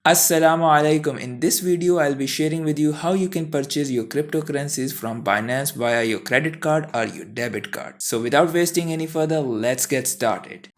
Assalamu alaikum. In this video, I'll be sharing with you how you can purchase your cryptocurrencies from Binance via your credit card or your debit card. So without wasting any further, let's get started.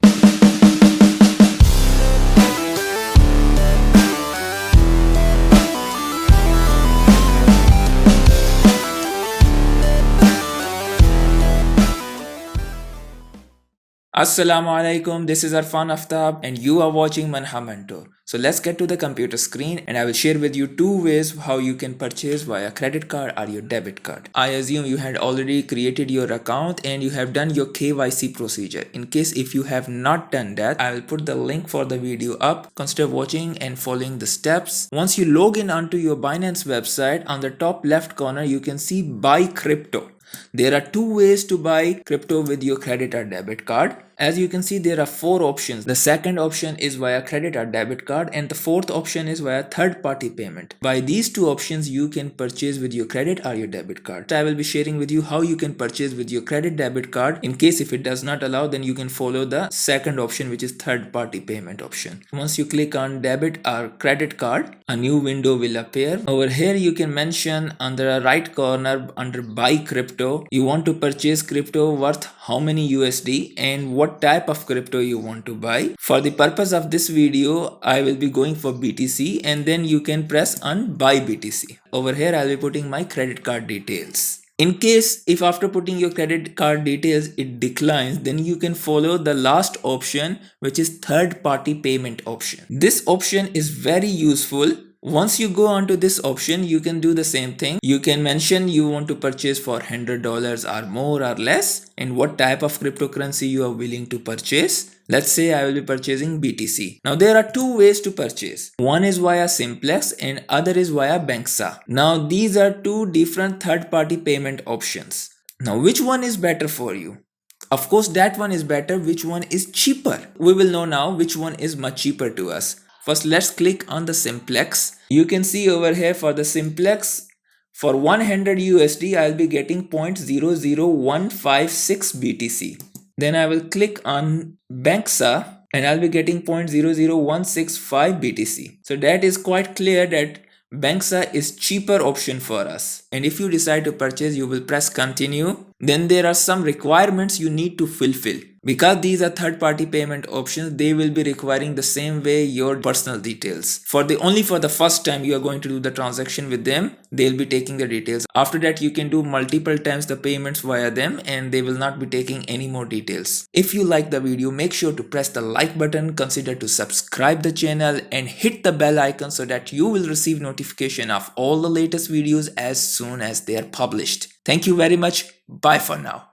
Assalamu alaikum, this is Arfan Aftab and you are watching MANHA Mentor. So let's get to the computer screen and I will share with you two ways how you can purchase via credit card or your debit card. I assume you had already created your account and you have done your KYC procedure. In case if you have not done that, I will put the link for the video up. Consider watching and following the steps. Once you log in onto your Binance website, on the top left corner you can see buy crypto. There are two ways to buy crypto with your credit or debit card. As you can see, there are four options. The second option is via credit or debit card and the fourth option is via third party payment. By these two options, you can purchase with your credit or your debit card. I will be sharing with you how you can purchase with your credit debit card. In case if it does not allow, then you can follow the second option, which is third party payment option. Once you click on debit or credit card, a new window will appear. Over here, you can mention on the right corner under buy crypto, you want to purchase crypto worth how many USD and what type of crypto you want to buy. For the purpose of this video, I will be going for BTC and then you can press on buy BTC. Over here, I'll be putting my credit card details. In case if after putting your credit card details it declines, then you can follow the last option, which is third party payment option. This option is very useful. Once you go onto this option, you can do the same thing. You can mention you want to purchase for $100 or more or less and what type of cryptocurrency you are willing to purchase. Let's say I will be purchasing BTC. Now there are two ways to purchase. One is via Simplex and other is via Banksa. Now these are two different third-party payment options. Now which one is better for you? Of course that one is better. Which one is cheaper? We will know now which one is much cheaper to us. First, let's click on the Simplex. You can see over here for the Simplex, for 100 USD, I'll be getting 0.00156 BTC. Then I will click on Banksa and I'll be getting 0.00165 BTC. So that is quite clear that Banksa is cheaper option for us. And if you decide to purchase, you will press continue. Then there are some requirements you need to fulfill. Because these are third-party payment options, they will be requiring the same way your personal details. Only for the first time you are going to do the transaction with them, they'll be taking the details. After that, you can do multiple times the payments via them and they will not be taking any more details. If you like the video, make sure to press the like button, consider to subscribe the channel and hit the bell icon so that you will receive notification of all the latest videos as soon as they are published. Thank you very much. Bye for now.